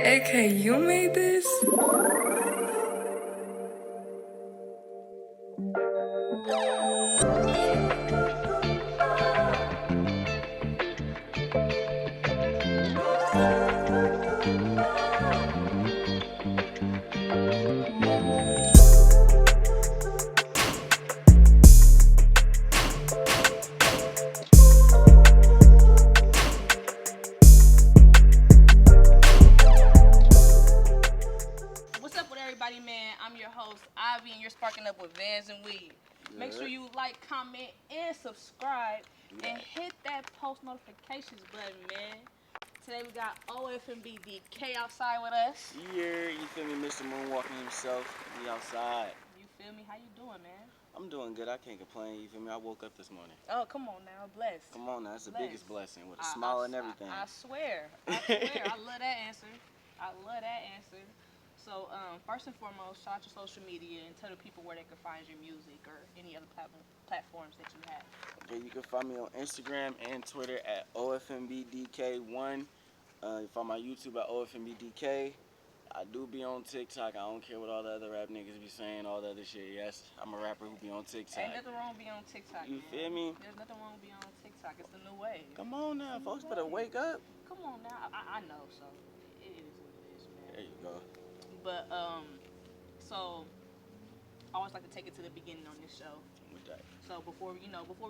AK, you made this? Man, I'm your host, Ivy, and you're sparking up with VANSNWEED. Yeah. Make sure you like, comment, and subscribe, and hit that post notifications button, man. Today we got OFMB DK outside with us. Yeah, you feel me, Mr. Moonwalking himself. We outside. You feel me? How you doing, man? I'm doing good. I can't complain. You feel me? I woke up this morning. Oh, come on now, blessed. Come on now, that's the biggest blessing with a smile and everything. I swear. I love that answer. So, first and foremost, shout out your social media and tell the people where they can find your music or any other platforms that you have. Okay, you can find me on Instagram and Twitter at OFMB DK1. You find my YouTube at OFMB DK. I do be on TikTok. I don't care what all the other rap niggas be saying, all the other shit. Yes, I'm a rapper who be on TikTok. Ain't nothing wrong with being on TikTok. You feel me? There's nothing wrong with being on TikTok. It's the new wave. Come on now, folks better wake up. Come on now. I know, so it is what it is, man. There you go. But, so I always like to take it to the beginning on this show. With that. So before we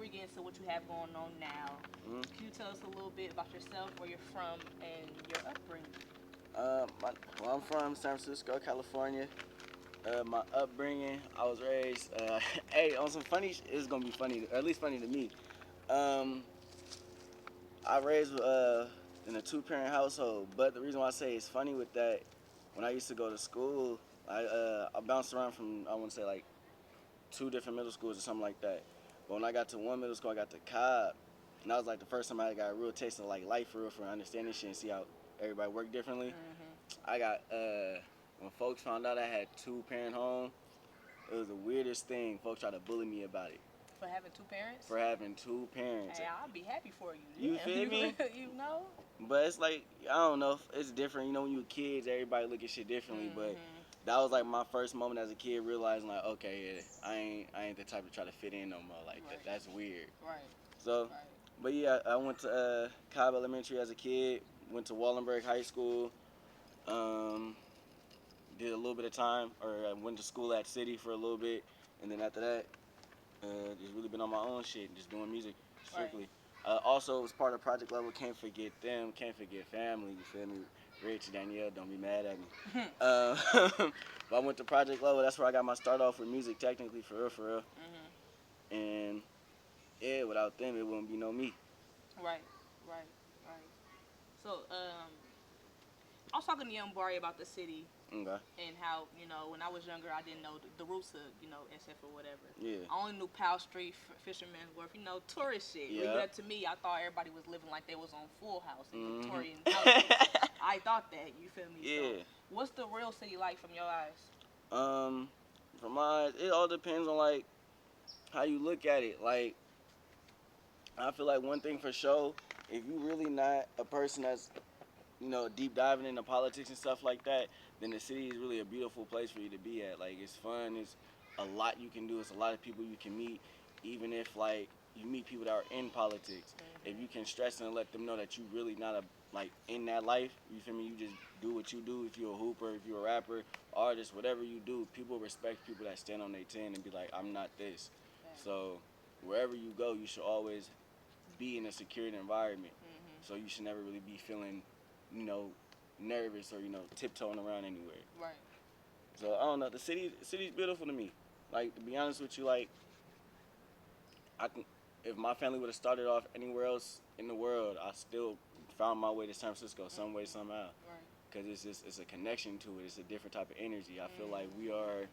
get into what you have going on now, can you tell us a little bit about yourself, where you're from, and your upbringing? I'm from San Francisco, California. My upbringing, I was raised, hey, on some funny shit, it's gonna be funny, or at least funny to me. I raised in a two-parent household, but the reason why I say it's funny with that, when I used to go to school, I bounced around from, I want to say like 2 different middle schools or something like that. But when I got to one middle school, I got to Cobb, and that was like the first time I got a real taste of like life for real, for understanding shit and see how everybody worked differently. I got, when folks found out I had 2-parent home, it was the weirdest thing. Folks tried to bully me about it. For having 2 parents? For having 2 parents. Hey, I'll be happy for you. You feel me? You know? But it's like, I don't know, it's different. You know, when you were kids, everybody look at shit differently. But that was like my first moment as a kid realizing like, okay, yeah, I ain't the type to try to fit in no more. Like, that's weird. Right. So, but yeah, I went to Cobb Elementary as a kid, went to Wallenberg High School, did a little bit of time, or I went to school at City for a little bit, and then after that, just really been on my own shit, just doing music strictly. Also, was part of Project Level, Can't Forget Them, Can't Forget Family, you feel me? Rich, Danielle, don't be mad at me. But I went to Project Level, that's where I got my start off with music technically, for real. And yeah, without them, it wouldn't be no me. Right. So, I was talking to young Barry about the city. Okay. And how, you know, when I was younger, I didn't know the roots of, you know, SF or whatever. Yeah. I only knew Powell Street, Fisherman's Wharf, you know, tourist shit. Yeah. But to me, I thought everybody was living like they was on Full House and Victorian houses. I thought that, you feel me? Yeah. So, what's the real city like from your eyes? From my eyes, it all depends on, like, how you look at it. Like, I feel like one thing for sure, if you really not a person that's, you know, deep diving into politics and stuff like that, then the city is really a beautiful place for you to be at. Like, it's fun, it's a lot you can do, it's a lot of people you can meet, even if, like, you meet people that are in politics. If you can stress and let them know that you really not, like, in that life, you feel me, you just do what you do. If you're a hooper, if you're a rapper, artist, whatever you do, people respect people that stand on their 10 and be like, I'm not this. So, wherever you go, you should always be in a secured environment. So you should never really be feeling, you know, nervous or, you know, tiptoeing around anywhere. Right. So I don't know. The city's beautiful to me. Like, to be honest with you, like, if my family would have started off anywhere else in the world, I still found my way to San Francisco some way, somehow. Right. Because it's a connection to it. It's a different type of energy. I feel like we are,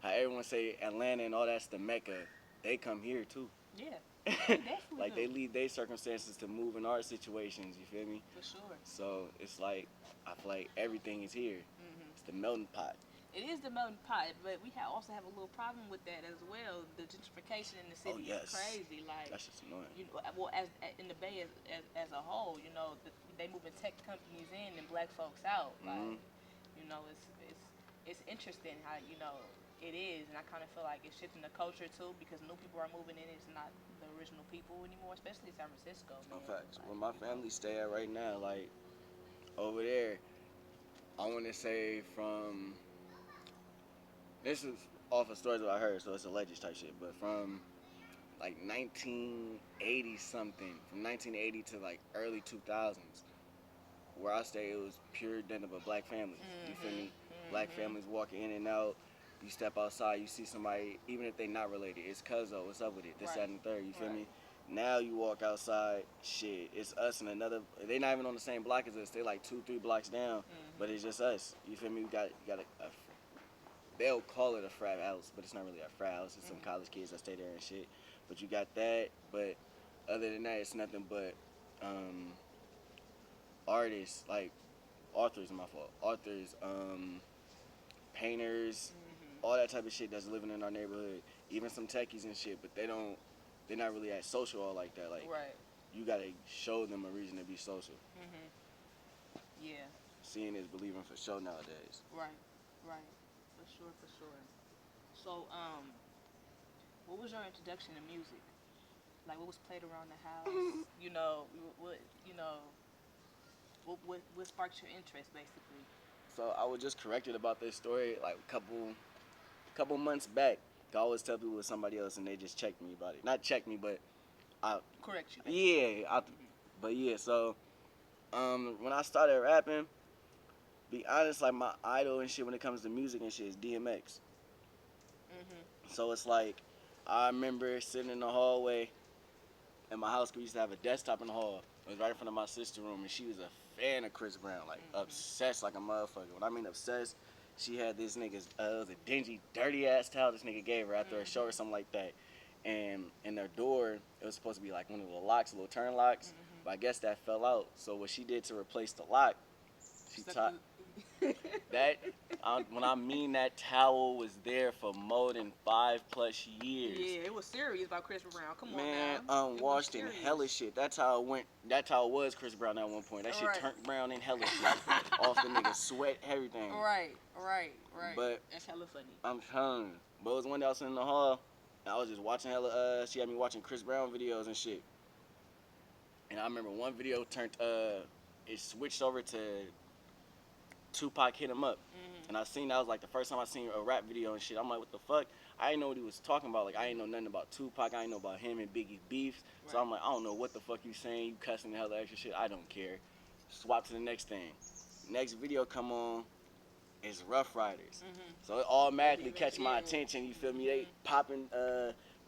how everyone say Atlanta and all that's the Mecca. They come here too. Yeah. They definitely like do. they leave their circumstances to move in our situations, you feel me? For sure. So it's like, I feel like everything is here. It's the melting pot. it is the melting pot, but we also have a little problem with that as well. The gentrification in the city is crazy. Like, that's just annoying. You know, well, as in the Bay as a whole, you know, they moving tech companies in and black folks out. Like, you know, it's interesting how, you know, it is, and I kind of feel like it's shifting the culture too, because new people are moving in. It's not the original people anymore, especially San Francisco. Man. No facts. Like, Where my family stay at right now, like over there, I want to say from. This is off of stories that I heard, so it's alleged type shit. But from like 1980 something, from 1980 to like early 2000s, where I stay, it was pure den of a black family. You feel me? Black families walking in and out. You step outside, you see somebody, even if they not related, it's cuzzo, what's up with it? This, that, and the third. You feel me? Now you walk outside, shit, it's us and another. They not even on the same block as us. They like 2-3 blocks down, but it's just us. You feel me? We got a they'll call it a frat house, but it's not really a frat house. It's some college kids that stay there and shit. But you got that. But other than that, it's nothing but artists, like authors, my fault. Authors, painters, all that type of shit that's living in our neighborhood. Even some techies and shit, but they're not really at social all like that. Like, you gotta show them a reason to be social. Yeah. Seeing is believing for sure nowadays. Right. For sure. So, what was your introduction to music? Like, what was played around the house? You know, what sparked your interest, basically? So I was just corrected about this story like a couple months back. I always tell people it was somebody else, and they just checked me about it. Not check me, but I correct you. Yeah, but yeah. So, when I started rapping, be honest, like my idol and shit when it comes to music and shit is DMX. So it's like, I remember sitting in the hallway in my house. We used to have a desktop in the hall. It was right in front of my sister's room, and she was a fan of Chris Brown, like obsessed like a motherfucker. When I mean obsessed, she had this nigga's, it was a dingy, dirty ass towel this nigga gave her after a show or something like that. And in their door, it was supposed to be like one of the locks, little turn locks, but I guess that fell out. So what she did to replace the lock, she tied that. When I mean that towel was there for more than 5+ years. Yeah, it was serious about Chris Brown. Come on, man, now. Unwashed in hella shit. That's how it went. That's how it was Chris Brown at one point. That shit turned brown in hella shit. Off the nigga sweat, everything. Right. But that's hella funny. I'm telling you. But it was one day I was in the hall, and I was just watching hella. She had me watching Chris Brown videos and shit. And I remember one video turned. It switched over to Tupac Hit 'Em Up. And I seen that was like the first time I seen a rap video and shit. I'm like, what the fuck? I didn't know what he was talking about. Like, I didn't know nothing about Tupac. I didn't know about him and Biggie's beef. So I'm like, I don't know what the fuck you saying. You cussing the hell extra shit. I don't care. Swap to the next thing. Next video come on is Rough Riders. So it automatically catch my attention. You feel me? They popping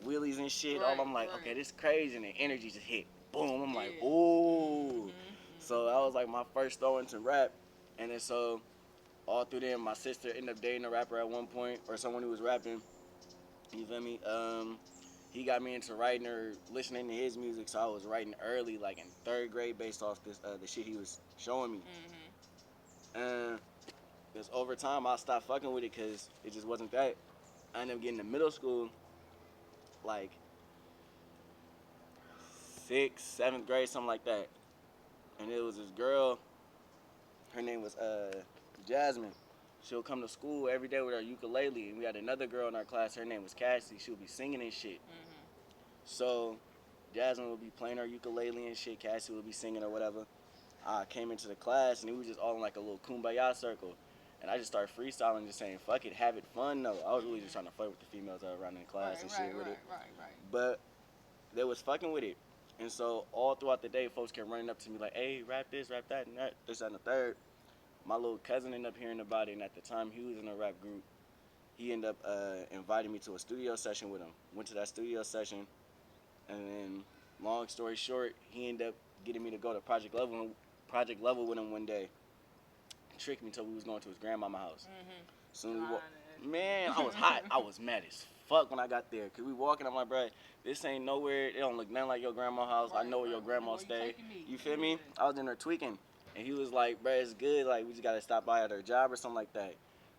wheelies and shit. I'm like, okay, this is crazy. And the energy just hit. Boom. I'm like, ooh. So that was like my first throw into rap. And then so all through them, my sister ended up dating a rapper at one point, or someone who was rapping. You feel me? He got me into writing or listening to his music, so I was writing early, like in 3rd grade, based off this the shit he was showing me. And just over time, I stopped fucking with it because it just wasn't that. I ended up getting to middle school, like 6th, 7th grade, something like that. And it was this girl. Her name was Jasmine. She'll come to school every day with her ukulele, and we had another girl in our class. Her name was Cassie. She would be singing and shit. So Jasmine would be playing her ukulele and shit. Cassie would be singing or whatever. I came into the class, and we were just all in like a little kumbaya circle. And I just started freestyling, just saying, fuck it, have it fun, though. I was really just trying to fight with the females that were around in the class and shit with it. But they was fucking with it. And so all throughout the day, folks kept running up to me like, hey, rap this, rap that, and that, this, that, and the third. My little cousin ended up hearing about it, and at the time he was in a rap group. He ended up inviting me to a studio session with him. Went to that studio session, and then, long story short, he ended up getting me to go to Project Level with him one day. Tricked me until we was going to his grandmama's house. Soon man, I was hot. I was mad as fuck when I got there. Cause we walking, I'm like, bro, this ain't nowhere. It don't look nothing like your grandma's house. I know where your grandma stay. You feel me? I was in there tweaking. And he was like, bro, it's good. Like, we just got to stop by at her job or something like that.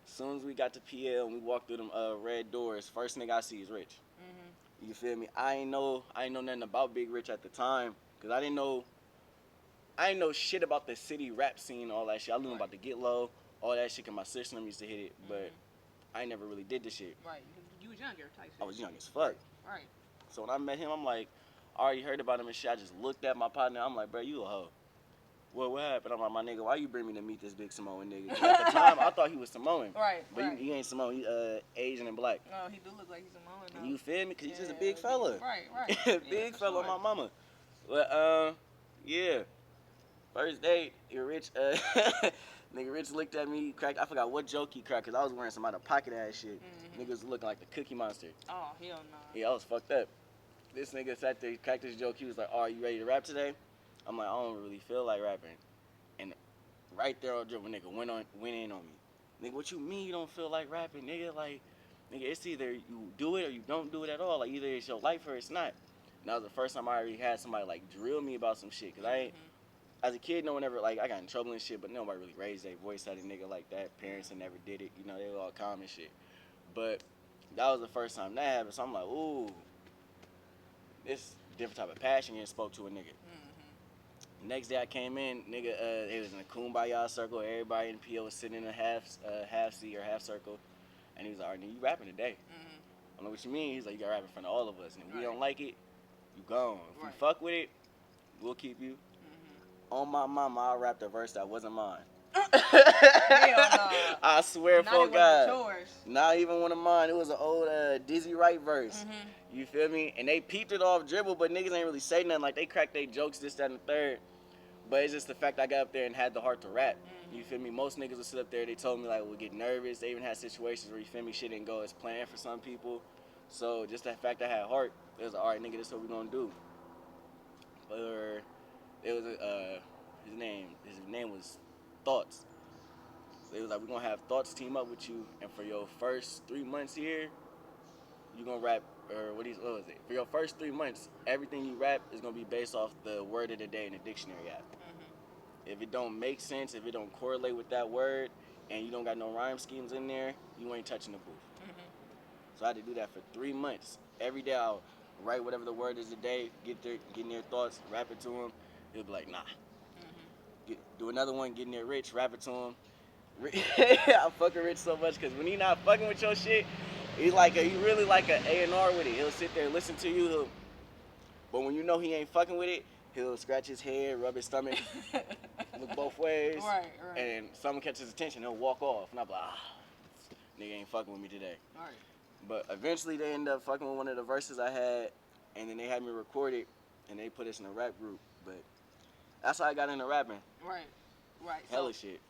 As soon as we got to PL and we walked through them red doors, first nigga I see is Rich. You feel me? I ain't know nothing about Big Rich at the time, cause I didn't know shit about the city rap scene, all that shit. I knew about the Get Low, all that shit, cause my sister used to hit it, but I never really did this shit. Right. You was younger type shit. I was young as fuck. Right. So when I met him, I'm like, I already heard about him and shit. I just looked at my partner. I'm like, bro, you a hoe. Well, what happened? I'm like, my nigga, why you bring me to meet this big Samoan nigga? At the time, I thought he was Samoan. Right. But he ain't Samoan. He Asian and black. No, he do look like he's Samoan though. You feel me? Cause he's just a big fella. Right. Big fella, my mama. But yeah. First date, Rich, nigga Rich looked at me, cracked. I forgot what joke he cracked, cause I was wearing some out of pocket ass shit. Niggas looking like the Cookie Monster. Oh, hell no. Yeah, I was fucked up. This nigga sat there, cracked this joke. He was like, "Oh, you ready to rap today?" I'm like, "I don't really feel like rapping." And right there on dribble, nigga went in on me. Nigga, what you mean you don't feel like rapping, nigga? Like, nigga, it's either you do it or you don't do it at all. Like, either it's your life or it's not. And that was the first time I already had somebody like drill me about some shit, cause I ain't. As a kid, no one ever, like, I got in trouble and shit, but nobody really raised their voice at a nigga like that. Parents that never did it, you know, they were all calm and shit. But that was the first time that happened, so I'm like, ooh, this different type of passion you spoke to a nigga. Next day I came in, nigga, it was in a kumbaya circle. Everybody in PO was sitting in a half seat or half circle, and he was like, "All right, you rapping today?" I don't know what you mean. He's like, "You got to rap in front of all of us, and if we don't like it, you gone. If you fuck with it, we'll keep you." On my mama, I rapped a verse that wasn't mine. Hell no. I swear for God. Yours. Not even one of mine. It was an old Dizzy Wright verse. You feel me? And they peeped it off dribble, but niggas ain't really say nothing. Like, they cracked their jokes, this, that, and the third. But it's just the fact I got up there and had the heart to rap. You feel me? Most niggas would sit up there, they told me, like, we'll get nervous. They even had situations where, you feel me, shit didn't go as planned for some people. So just that fact I had heart, it was like, all right, nigga, this is what we gonna do. But it was his name was Thoughts. So it was like, we're gonna have Thoughts team up with you, and for your first 3 months here, you're gonna rap, or what is it? For your first 3 months, everything you rap is gonna be based off the word of the day in the dictionary app. If it don't make sense, if it don't correlate with that word, and you don't got no rhyme schemes in there, you ain't touching the booth. So I had to do that for 3 months. Every day I'll write whatever the word is today, get in their thoughts, rap it to them. He'll be like, nah. Do another one, get in there Rich, rap it to him. I fucking Rich so much, because when he not fucking with your shit, he really like a A&R with it. He'll sit there and listen to you. But when you know he ain't fucking with it, he'll scratch his head, rub his stomach, look both ways. Right. And someone catches his attention, he'll walk off. And I'll be like, nigga ain't fucking with me today. Right. But eventually they ended up fucking with one of the verses I had, and then they had me record it, and they put us in a rap group. But that's how I got into rapping. Right. Hella shit.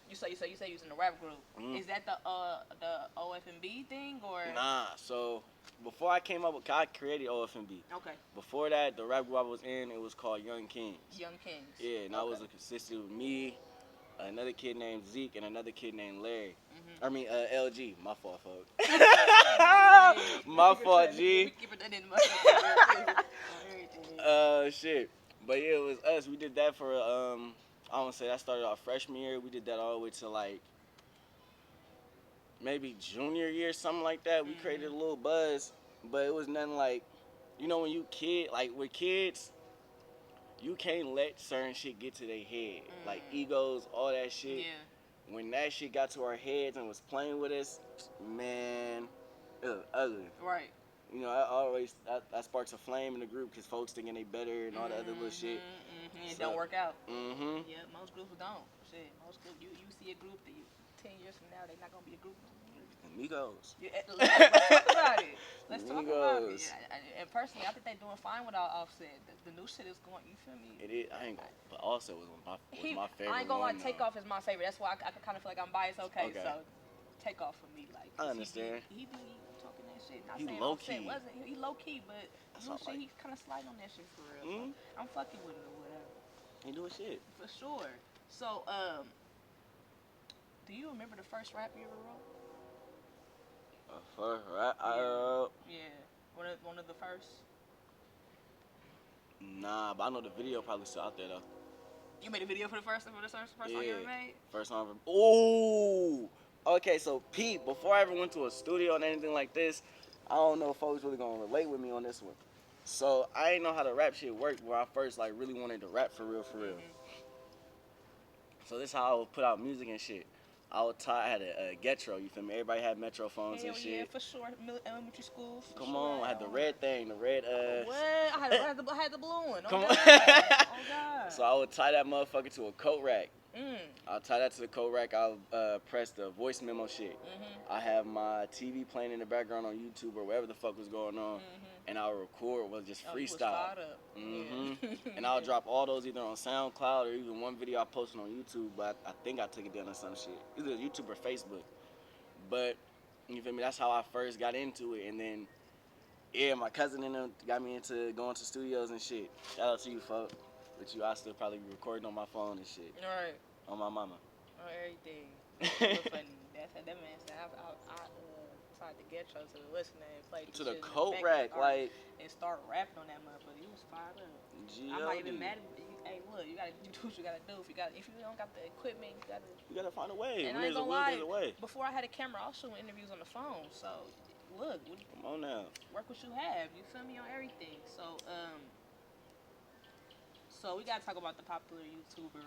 You say you was in the rap group. Is that the OFMB thing or? Nah. So before I came up with, I created OFMB. Okay. Before that, the rap group I was in, it was called Young Kings. Young Kings. Yeah, and I was consisted of me, another kid named Zeke, and another kid named Larry. I mean, LG. My fault, folks. My fault, G. Shit. But yeah, it was us. We did that for, I want to say that started our freshman year. We did that all the way to like maybe junior year, something like that. We created a little buzz, but it was nothing like, you know, when you kid, like with kids, you can't let certain shit get to their head. Like egos, all that shit. Yeah. When that shit got to our heads and was playing with us, man, it was ugly. Right. You know, I sparks a flame in the group because folks thinking they better and all that other little shit. It don't work out. Yeah, most groups don't. Shit, most groups, you see a group that 10 years from now, they're not gonna be a group. Amigos. Yeah, let's talk about it. Let's talk about it. Yeah, and personally, I think they're doing fine without Offset. The new shit is going. You feel me? It is. I ain't gonna. But Offset was my favorite. I ain't gonna lie. one, Takeoff is my favorite. That's why I kind of feel like I'm biased. Okay, so Takeoff for me, like. I understand. He be talking that shit. Not He saying low Offset key. wasn't. He low key, but new shit, he kind of sliding on that shit for real. So I'm fucking with it or whatever. He doing shit. For sure. So, do you remember the first rap you ever wrote? First rap I wrote? Yeah. One of the first? Nah, but I know the video probably still out there though. You made a video for the first song you ever made? First song. Ooh, Okay, so Pete, before I ever went to a studio and anything like this, I don't know if folks really gonna relate with me on this one. So I didn't know how the rap shit worked when I first like really wanted to rap for real, for real. So this is how I would put out music and shit. I had a Getro, you feel me? Everybody had Metro phones and shit. Yeah, for sure. Elementary school. Come on, I had the red thing, the red What? I had the blue one. Come on. on. Oh God. So I would tie that motherfucker to a coat rack. Mm. I'll tie that to the coat rack. I'll press the voice memo shit. I have my TV playing in the background on YouTube or whatever the fuck was going on, and I'll record was just freestyle. And I'll drop all those either on SoundCloud or even one video I posted on YouTube, but I think I took it down on some shit, either YouTube or Facebook. But you feel me? That's how I first got into it, and then yeah, my cousin and them got me into going to studios and shit. Shout out to you, fuck. But you, I still probably be recording on my phone and shit. All right. On my mama. On everything. That's funny. That man said I tried to get to the listener and play to the coat rack, like, and start rapping on that motherfucker. He was fired up. I'm not even mad at you. Hey, look, you gotta do what you gotta do. If you don't got the equipment, you gotta find a way. And when I ain't there's gonna a will, lie, there's a way. Before I had a camera, I was shooting interviews on the phone. So look, come on now. Work what you have. You feel me on everything. So so we gotta talk about the popular YouTuber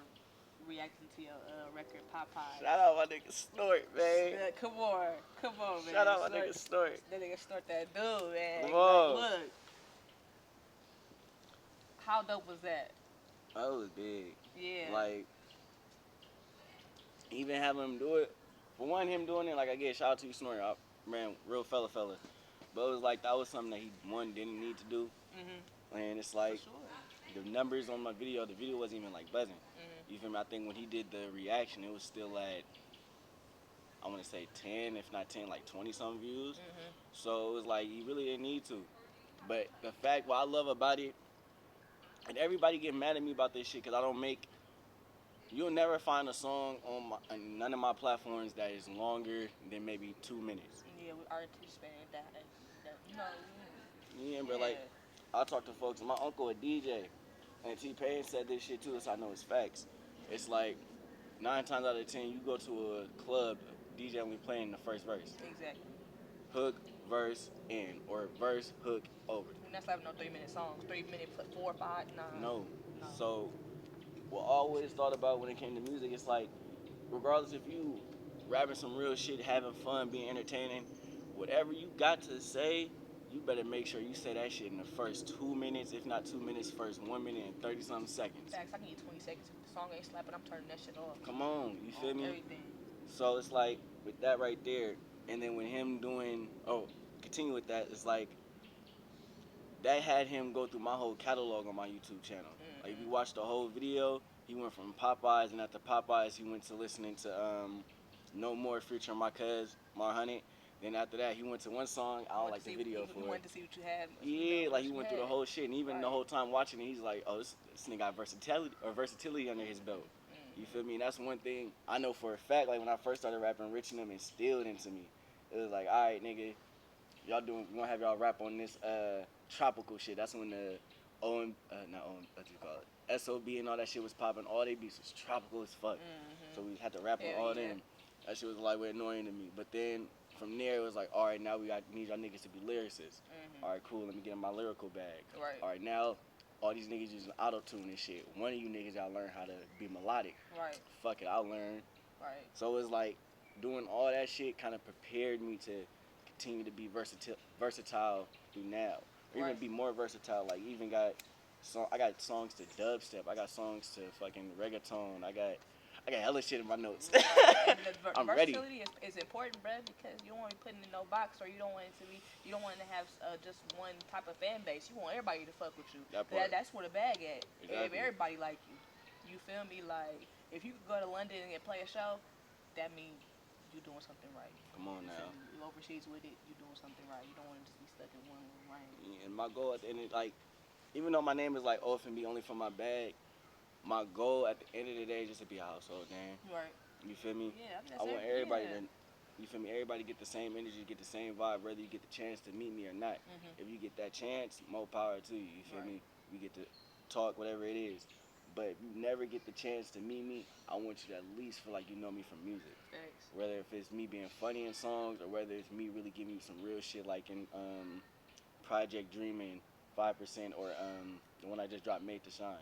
reacting to your record Popeye. Shout out my nigga Snort, man. Come on, man. Shout out my nigga Snort. That nigga Snort that dude, man. Come on. Like, look. How dope was that? That was big. Yeah. Like, even having him do it, for one, him doing it, like, I get shout out to you, Snort. Man, real fella. But it was like, that was something that he, one, didn't need to do. And it's like, the numbers on my video, the video wasn't even like buzzing. You feel me? I think when he did the reaction, it was still at, I want to say 10, if not 10, like 20 some views. So it was like, he really didn't need to. But the fact, what I love about it, and everybody get mad at me about this shit, because I don't make, you'll never find a song on none of my platforms that is longer than maybe 2 minutes. Yeah, we are anticipating that. Yeah, but like, I talk to folks, my uncle a DJ, and T-Pain said this shit too, so I know it's facts. It's like, 9 times out of 10, you go to a club, DJ only playing the first verse. Exactly. Hook, verse, end, or verse, hook, over. And that's like no 3-minute songs. 3 minute, 4 or 5, no. So, what I always thought about when it came to music, it's like, regardless if you rapping some real shit, having fun, being entertaining, whatever you got to say, you better make sure you say that shit in the first 2 minutes, if not 2 minutes, first 1 minute and 30-something seconds. Facts, I can get 20 seconds. If the song ain't slapping, I'm turning that shit off. Come on, you feel me? Everything. So it's like, with that right there, and then with him doing, continue with that, it's like, that had him go through my whole catalog on my YouTube channel. Like, if you watch the whole video, he went from Popeyes, and after Popeyes, he went to listening to No More featuring my cuz, Mar Honey. Then after that, he went to one song, I don't like the video for it. He wanted to see what you had. Yeah, like he went through the whole shit, and even the whole time watching it, he's like, oh, this nigga got versatility under his belt. You feel me? And that's one thing I know for a fact, like when I first started rapping, Rich and them instilled into me. It was like, all right, nigga, y'all we gonna have y'all rap on this tropical shit. That's when the SOB and all that shit was popping. All they beats was tropical as fuck. So we had to rap on all them. That shit was like annoying to me. But then from there, it was like, all right, now we need y'all niggas to be lyricists. All right, cool, let me get in my lyrical bag. All right, now all these niggas using auto-tune and shit. One of you niggas, y'all learn how to be melodic. Fuck it, I'll learn. So it's like, doing all that shit kind of prepared me to continue to be versatile through now. Or even be more versatile. Like, even I got songs to dubstep. I got songs to fucking reggaeton. I got hella shit in my notes. I'm ready. Versatility is important, bruh, because you don't want to be putting in no box, or you don't want it to have just one type of fan base. You want everybody to fuck with you. That's where the bag at. If everybody like you feel me? Like, if you could go to London and play a show, that means you doing something right. Come on now. You overseas with it, you doing something right. You don't want to just be stuck in one lane. Yeah, and my goal at the end, like, even though my name is like OFMB only for my bag, my goal at the end of the day is just to be a household name. You feel me? Yeah, I want everybody to, you feel me? Everybody get the same energy, get the same vibe, whether you get the chance to meet me or not. If you get that chance, more power to you. You feel me? We get to talk, whatever it is. But if you never get the chance to meet me, I want you to at least feel like you know me from music. Thanks. Whether if it's me being funny in songs or whether it's me really giving you some real shit like in Project Dreaming 5% or the one I just dropped, Made to Shine.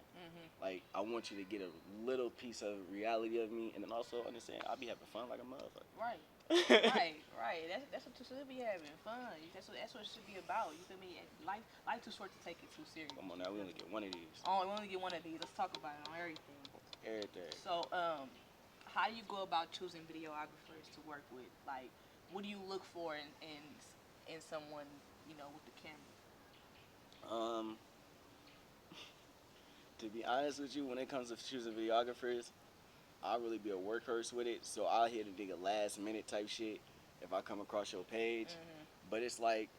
Like, I want you to get a little piece of reality of me, and then also understand I'll be having fun like a motherfucker. Right. right. That's what you should be having, fun. That's what it should be about. You feel me? Life too short to take it too serious. Come on now, we only get one of these. Oh, we only get one of these. Let's talk about it on everything. Everything. So, how do you go about choosing videographers to work with? Like, what do you look for in someone, you know, with the camera? To be honest with you, when it comes to choosing videographers, I'll really be a workhorse with it. So I'll hit a nigga last minute type shit if I come across your page. But it's like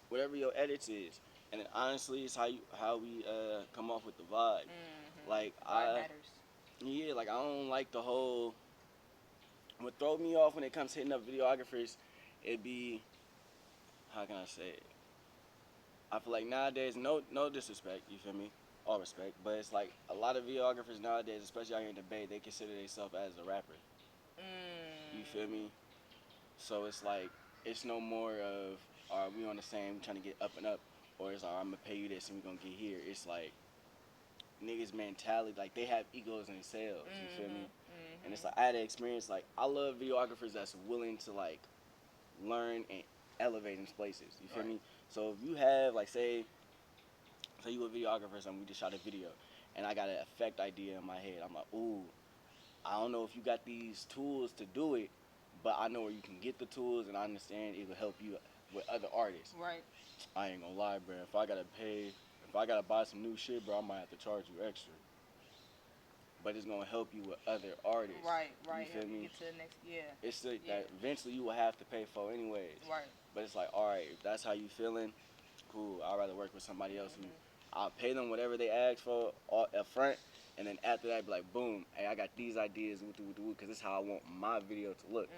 whatever your edits is, and then honestly, it's how we come off with the vibe. Like Matters. Like I don't like the whole. What throw me off when it comes to hitting up videographers, it'd be, how can I say it? I feel like nowadays, no disrespect, you feel me? All respect, but it's like a lot of videographers nowadays, especially out here in the Bay, they consider themselves as a rapper. You feel me? So it's like, it's no more of, are we on the same, trying to get up and up, or it's like, I'm gonna pay you this and we gonna get here. It's like, niggas' mentality, like they have egos in themselves, you feel me? And it's like, I had an experience, like, I love videographers that's willing to like, learn and elevate in places, you feel me? So if you have, like, say you a videographer and we just shot a video and I got an effect idea in my head. I'm like, ooh, I don't know if you got these tools to do it, but I know where you can get the tools and I understand it will help you with other artists. Right. I ain't gonna lie, bro. If I gotta buy some new shit, bro, I might have to charge you extra. But it's gonna help you with other artists. Right. You feel me? Get to the next, It's like that eventually you will have to pay for anyways. Right. But it's like, all right, if that's how you feeling, cool. I'd rather work with somebody else who I'll pay them whatever they ask for up front, and then after that, be like, boom, hey, I got these ideas, because this is how I want my video to look.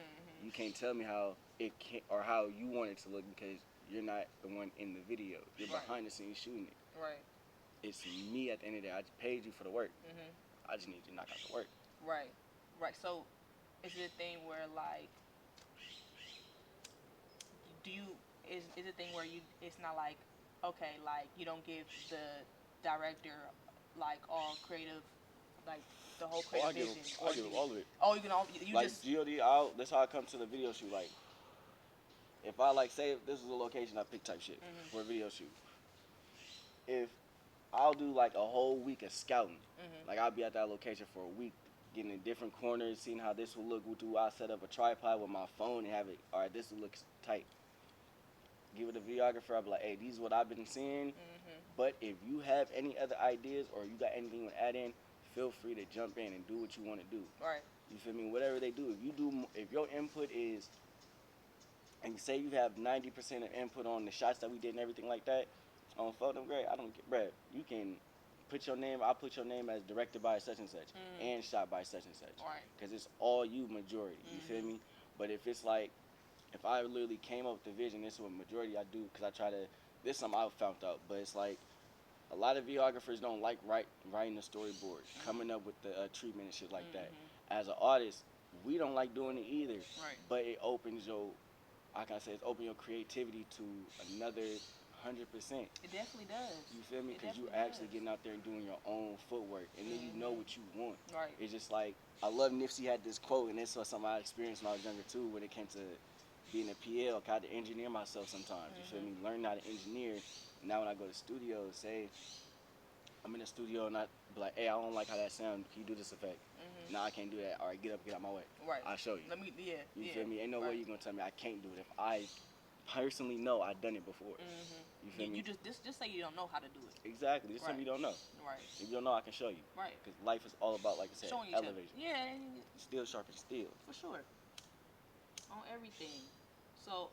You can't tell me how it can or how you want it to look because you're not the one in the video. You're behind the scenes shooting it. Right. It's me at the end of the day. I just paid you for the work. I just need you to knock out the work. Right. So, is it a thing where like, is it a thing where it's not like, okay, like you don't give the director like all creative, like the whole creative vision. I give all of it. Oh, you like, just GOD. That's how I come to the video shoot. Like, if I like say if this is a location I pick type shit for a video shoot. If I'll do like a whole week of scouting, like I'll be at that location for a week, getting in different corners, seeing how this will look. I set up a tripod with my phone and have it. All right, this will look tight. Give it a videographer. I'll be like, hey, these is what I've been seeing. But if you have any other ideas or you got anything you want to add in, feel free to jump in and do what you want to do. Right. You feel me? Whatever they do. If your input is, and say you have 90% of input on the shots that we did and everything like that, on photo, great. I don't get, bruh. You can put your name. I'll put your name as directed by such and such and shot by such and such. Right. Because it's all you majority. You feel me? But if it's like, if I literally came up with the vision, this is what majority I do, because I try to, this is something I found out, but it's like, a lot of videographers don't like writing the storyboard, coming up with the treatment and shit like that. As an artist, we don't like doing it either. Right. But it opens your, how can I say, it's open your creativity to another 100%. It definitely does. You feel me? Because you're actually getting out there and doing your own footwork, and then you know what you want. Right. It's just like, I love Nipsey had this quote, and this was something I experienced when I was younger too, when it came to being a PL. I had to engineer myself sometimes. You feel me? Learn how to engineer. Now when I go to studio, say I'm in the studio and I be like, hey, I don't like how that sounds. Can you do this effect? No, I can't do that. All right, get up, get out my way. Right. I'll show you. You feel me? Ain't no way you're gonna tell me I can't do it if I personally know I've done it before. You feel me? You just say you don't know how to do it. Exactly. Just tell me you don't know. Right. If you don't know, I can show you. Right. Because life is all about, like I said, showing elevation. Yeah. Steel sharpens steel. For sure. On everything. So,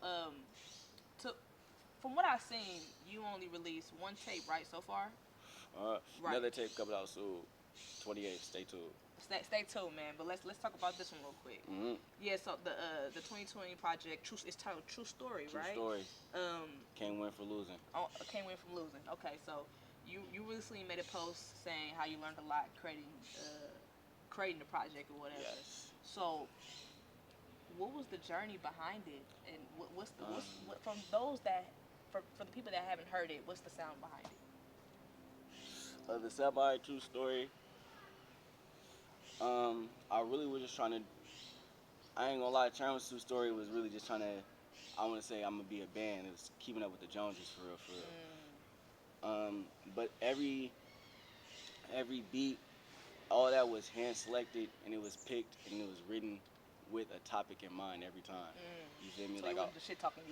from what I've seen, you only released one tape, right, so far? Another tape coming out soon. 28th. Stay tuned. Stay tuned, man. But let's talk about this one real quick. Yeah. So the 2020 project, it's titled True Story, right? True Story. Can't win for losing. Oh, can't win from losing. Okay, so you recently made a post saying how you learned a lot creating the project or whatever. Yes. So, what was the journey behind it, and what's from those that for the people that haven't heard it, what's the sound behind it? The semi true story. I really was just trying to. I ain't gonna lie, Terrence's true story was really just trying to. I want to say I'm gonna be a band. It was keeping up with the Joneses for real, for real. But every beat, all that was hand selected, and it was picked, and it was written with a topic in mind every time. You feel me? So like you wasn't just shit talking.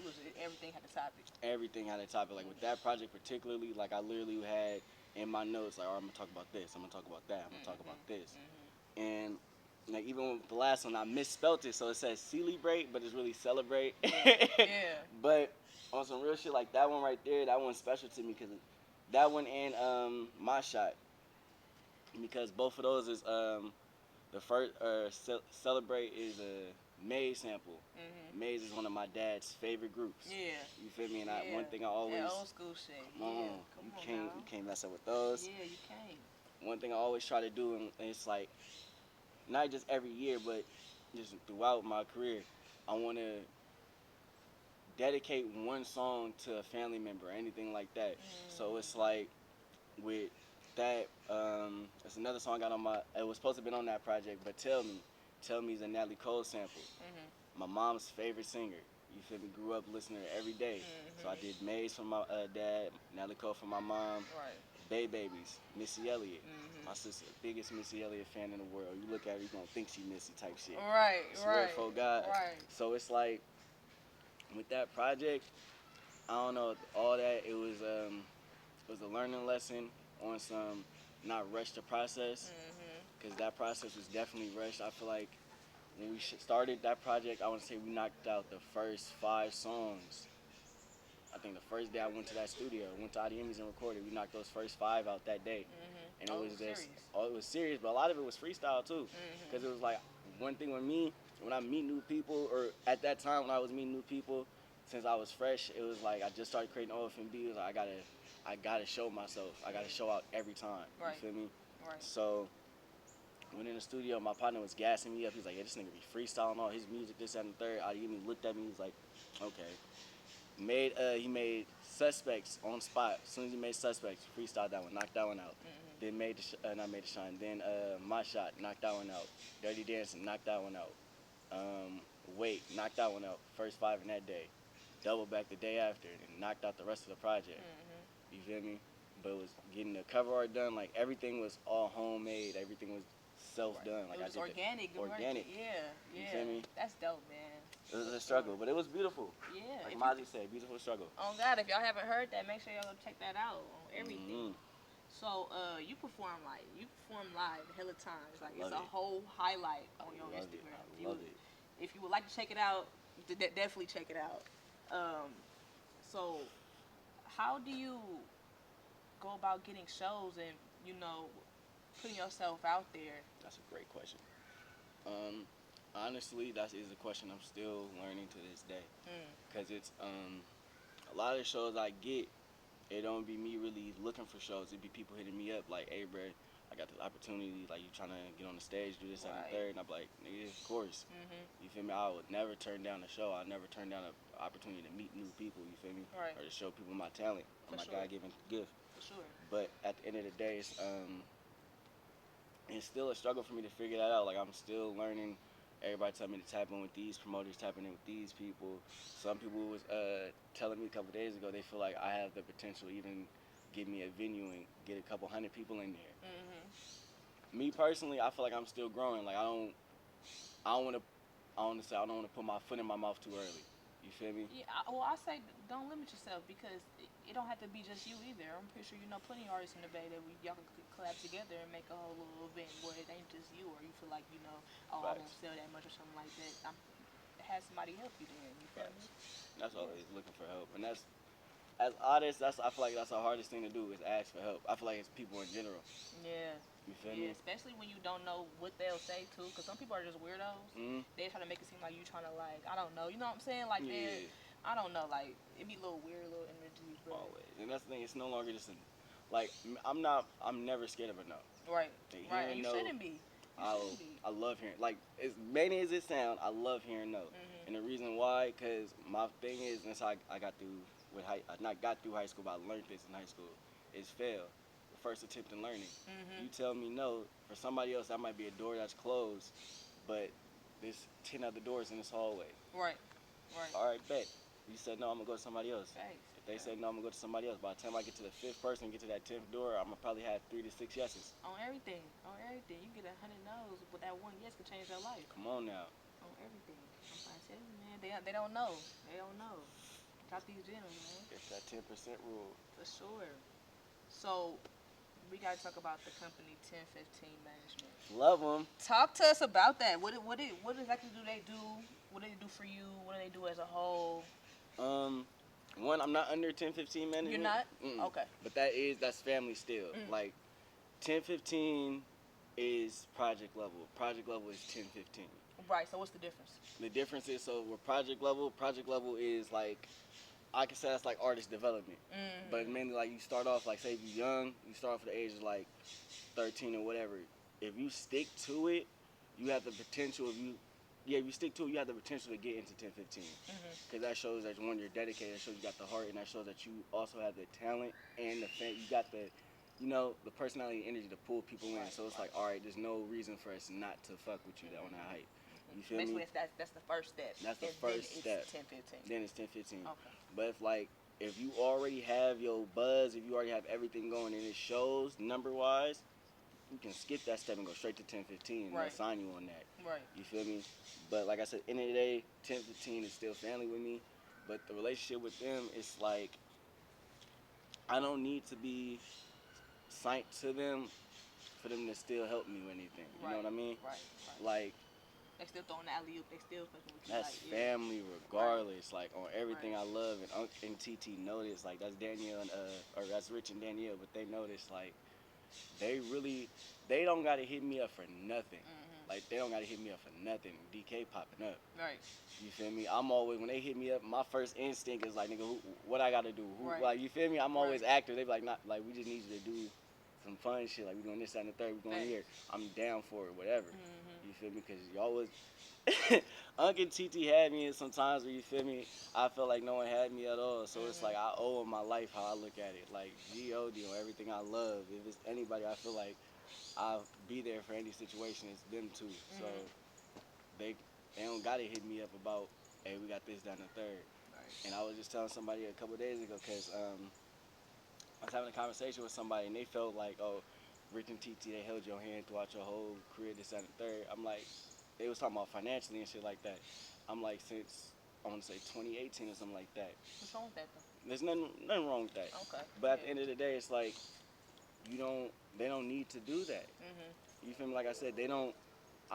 Everything had a topic. Everything had a topic. Like with that project particularly, like I literally had in my notes, like, all right, I'm gonna talk about this. I'm gonna talk about that. I'm gonna talk about this. And like even with the last one, I misspelt it, so it says celebrate, but it's really celebrate. Yeah. But on some real shit, like that one right there, that one's special to me because that one and my shot, because both of those is the first celebrate is a Maze sample. Maze is one of my dad's favorite groups. Yeah. You feel me? And one thing I always that old school shit. you can't mess up with those. Yeah, you can't. One thing I always try to do, and it's like not just every year, but just throughout my career, I want to dedicate one song to a family member or anything like that. So it's like with that, it's another song I got on my. It was supposed to have been on that project, but Tell Me is a Natalie Cole sample. My mom's favorite singer. You feel me? Grew up listening to her every day. So I did Maze for my dad, Natalie Cole for my mom. Right. Bay Babies, Missy Elliott. My sister, biggest Missy Elliott fan in the world. You look at her, you gonna think she Missy type shit. Right. Swear for God. Right. So it's like with that project, I don't know, all that it was a learning lesson on some not rush the process, because that process was definitely rushed. I feel like when we started that project, I want to say we knocked out the first 5 songs. I think the first day I went to that studio, went to IDM's and recorded, we knocked those first 5 out that day. And it was just, serious. It was serious, but a lot of it was freestyle too. Because it was like, one thing with me, when I meet new people, or at that time when I was meeting new people, since I was fresh, it was like I just started creating OFMB. It was like I gotta show myself. I gotta show out every time. Right. You feel me? Right. So went in the studio, my partner was gassing me up. He's like, yeah, this nigga be freestyling all his music, this, that, and the third. IDM looked at me, he's like, okay. He made Suspects on spot. As soon as he made Suspects, freestyled that one, knocked that one out. Then made not made the shine. Then My Shot, knocked that one out. Dirty Dancing, knocked that one out. Wait, knocked that one out. First 5 in that day. Double back the day after, and knocked out the rest of the project. You feel me? But it was getting the cover art done. Like everything was all homemade. Everything was self-done. Like it was organic. Organic. Yeah. You feel me? That's dope, man. It was a struggle, but it was beautiful. Yeah. Like Mozzie said, beautiful struggle. Oh God, if y'all haven't heard that, make sure y'all go check that out on everything. So you perform live hella times. Like it's a whole highlight on your Instagram. I love it. If you would like to check it out, definitely check it out. So how do you go about getting shows and putting yourself out there? That's a great question. Honestly, that is a question I'm still learning to this day. Because it's a lot of the shows I get, it don't be me really looking for shows. It be people hitting me up like, hey, bro, I got this opportunity. Like, you trying to get on the stage, do this, that, and the third. And I'm like, nigga, of course. You feel me? I would never turn down a show. I never turn down an opportunity to meet new people, you feel me? Right. Or to show people my talent, or my God-given gift. For sure. But at the end of the day, it's still a struggle for me to figure that out. Like, I'm still learning. Everybody tell me to tap in with these promoters, tapping in with these people. Some people was telling me a couple days ago they feel like I have the potential to even give me a venue and get a couple hundred people in there. Me personally, I feel like I'm still growing. Like I don't want to put my foot in my mouth too early. You feel me? Yeah. Well, I say don't limit yourself because it don't have to be just you either. I'm pretty sure you know plenty of artists in the Bay that y'all can collab together and make a whole little event where it ain't just you, or you feel like I won't sell that much or something like that. Have somebody help you then. You feel me? That's always looking for help, and that's as artists. I feel like that's the hardest thing to do is ask for help. I feel like it's people in general. Yeah. You feel me? Especially when you don't know what they'll say too, because some people are just weirdos. They try to make it seem like you trying to I don't know. You know what I'm saying? Like I don't know. Like it be a little weird, little energy. But always, and that's the thing. It's no longer just like I'm never scared of a no. Right. To hear Right. a And you no, shouldn't be. I love hearing, like, as many as it sounds, I love hearing no. And the reason why, because my thing is, and that's how I got through with I not got through high school, but I learned this in high school, is fail. The first attempt in learning. You tell me no, for somebody else that might be a door that's closed, but there's 10 other doors in this hallway. Right. Right. All right, bet. You said no, I'm gonna go to somebody else. Thanks. If they say no, I'm gonna go to somebody else. By the time I get to the 5th person, get to that 10th door, I'm gonna probably have 3 to 6 yeses. On everything. On everything. You get 100 no's, but that one yes could change their life. Come on now. On everything. I'm trying to tell you, man. They don't know. They don't know. Drop these gems, man. It's that 10% rule. For sure. So, we gotta talk about the company 1015 Management. Love them. Talk to us about that. What exactly do they do? What do they do for you? What do they do as a whole? One, I'm not under 1015 management. You're not? Okay. But that's family still. Like, 1015 is project level. Project level is 1015. Right. So what's the difference? The difference is, so with project level is like, I can say that's like artist development. But it's mainly like you start off, like, say if you're young, you start off at the age of like 13 or whatever. If you stick to it, you have the potential you stick to it, you have the potential to get into 1015. Because that shows that, one, you're dedicated, that shows you got the heart, and that shows that you also have the talent and you got the, the personality and energy to pull people in. So it's like, all right, there's no reason for us not to fuck with you on that height. You feel me? Basically, that's the first step. That's the first step. It's 1015. Then it's 1015. Okay. But if you already have your buzz, if you already have everything going and it shows number-wise, you can skip that step and go straight to 1015 and they'll sign you on that. Right. You feel me? But like I said, end of the day, 1015 is still family with me. But the relationship with them is like, I don't need to be signed to them for them to still help me with anything. You know what I mean? Right. Like, they still throwing the alley-oop. They still fucking with you. that's family regardless. Like, on everything I love. And Unc and TT know this. Like, that's Danielle or that's Rich and Danielle. But they know this. Like, they don't got to hit me up for nothing. Like, they don't got to hit me up for nothing. DK popping up. Right. You feel me? I'm always, when they hit me up, my first instinct is like, nigga, what I got to do? Like, you feel me? I'm always active. They be like, we just need you to do some fun shit. Like, we doing this, that, and the third. We going here. I'm down for it, whatever. You feel me? Because y'all was, Unc and TT had me in some times where, you feel me, I felt like no one had me at all. So it's like, I owe them my life how I look at it. Like, G.O.D. on everything I love. If it's anybody, I feel like I'll be there for any situation. It's them too. So they don't got to hit me up about, hey, we got this, that, and the third. Right. And I was just telling somebody a couple of days ago, because I was having a conversation with somebody, and they felt like, oh, Rich and TT, they held your hand throughout your whole career, this, that, and the third. I'm like, they was talking about financially and shit like that. I'm like, since, I want to say 2018 or something like that. What's wrong with that, though? There's nothing wrong with that. Okay. But at the end of the day, it's like, they don't need to do that. You feel me? Like I said, I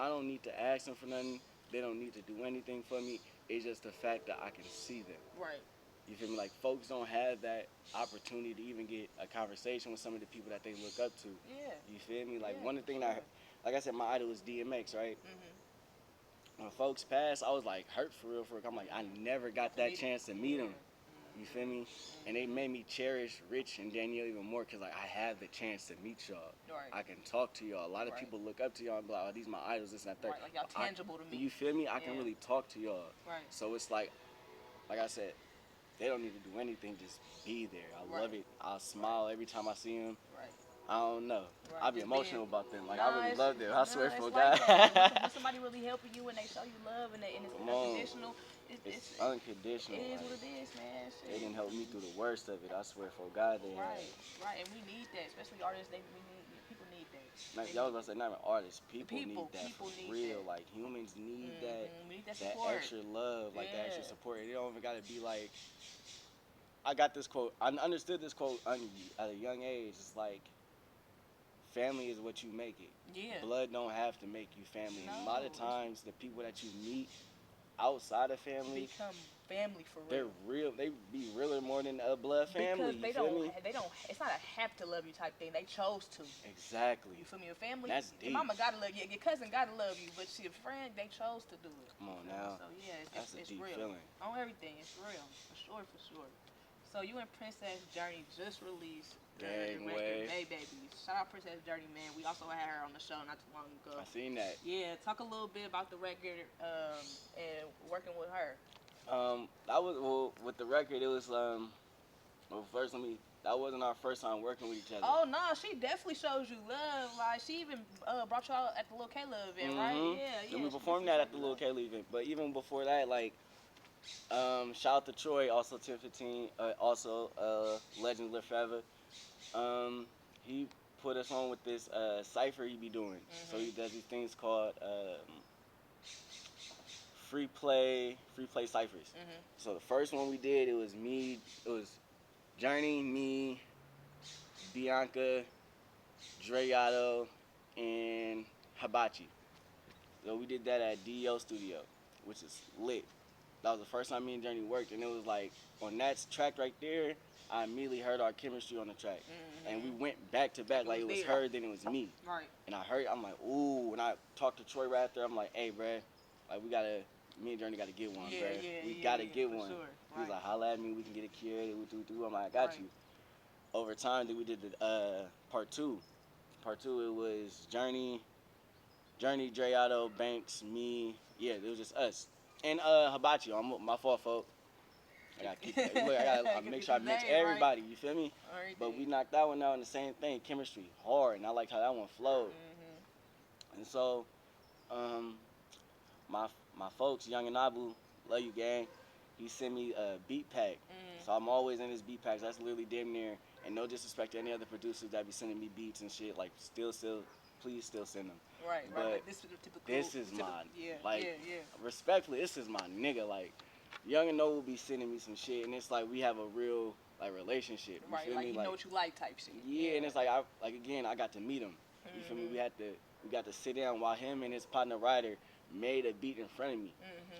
don't need to ask them for nothing. They don't need to do anything for me. It's just the fact that I can see them. Right. You feel me? Like, folks don't have that opportunity to even get a conversation with some of the people that they look up to. Yeah. You feel me? Like, one of the things like I said, my idol is DMX, right? When folks passed, I was like hurt for real. I'm like, I never got that chance to meet them. You feel me? And they made me cherish Rich and Danielle even more, because like, I have the chance to meet y'all. Right. I can talk to y'all. A lot of people look up to y'all and be like, oh, these my idols, this and that. Right, like y'all tangible to me. You feel me? I can really talk to y'all. Right. So it's like I said, they don't need to do anything, just be there. I love it. I'll smile every time I see them. Right. I don't know. Right. I'll be emotional about them. Like, I really love them. I swear for like God. When somebody really helping you and they show you love and it's unconditional. It's unconditional. It is what it is, man. Shit. They didn't help me through the worst of it. I swear for God they have. Right. And we need that, especially artists. People need that. Like, y'all was about to say, not even artists. People need that people for need real. that. Like, humans need that. We need that that support. extra love, like that extra support. It don't even gotta be like. I got this quote. I understood this quote at a young age. It's like, family is what you make it. Yeah. Blood don't have to make you family. No. And a lot of times, the people that you meet outside of family become family for real. They're real. They be realer more than a blood family. Because they don't. It's not a have to love you type thing. They chose to. Exactly. You feel me? Your family. That's deep. Your mama gotta love you. Your cousin gotta love you. But your friend, they chose to do it. Come on now. So yeah, that's a it's deep real. feeling. On everything, it's real. For sure. So you and Princess Journey just released Gang Rest Way. Bay Babies. Shout out Princess Journey, man. We also had her on the show not too long ago. I seen that. Yeah, talk a little bit about the record and working with her. That was with the record. It was first that wasn't our first time working with each other. Oh no, she definitely shows you love. Like she even brought you out at the Lil Kayla event, right? Yeah. And we performed that at the Lil Kayla event. But even before that, like, shout out to Troy, also 1015, also Legends Live Forever. He put us on with this cipher he be doing. So he does these things called free play ciphers. So the first one we did, it was Journey, me, Bianca, Dreyato, and Hibachi. So we did that at DO Studio, which is lit. That was the first time me and Journey worked, and it was like, on that track right there, I immediately heard our chemistry on the track. And we went back to back, like it was her, then it was me. Right. And I'm like, ooh, and I talked to Troy right after, I'm like, hey, bruh, like me and Journey gotta get one, bruh. We gotta get one. Sure. He was like, holla at me, we can get it cured. I'm like, I got you. Over time, then we did the part two. Part two, it was Journey, Dreyato, Banks, me. Yeah, it was just us. And Hibachi, my fault, folks. I gotta keep that. Look, I gotta make sure I mention everybody, you feel me? But we knocked that one out in the same thing, chemistry, hard, and I liked how that one flowed. And so, my folks, Young and Abu, love you, gang. He sent me a beat pack. So I'm always in his beat packs. That's literally damn near. And no disrespect to any other producers that be sending me beats and shit. Like, please still send them. Right. But this is my, respectfully, this is my nigga. Like, Young and Noble be sending me some shit, and it's like we have a real, like, relationship. You feel like me? You know what you like type shit. Yeah, and it's like, I got to meet him. You feel me? We got to sit down while him and his partner Ryder made a beat in front of me.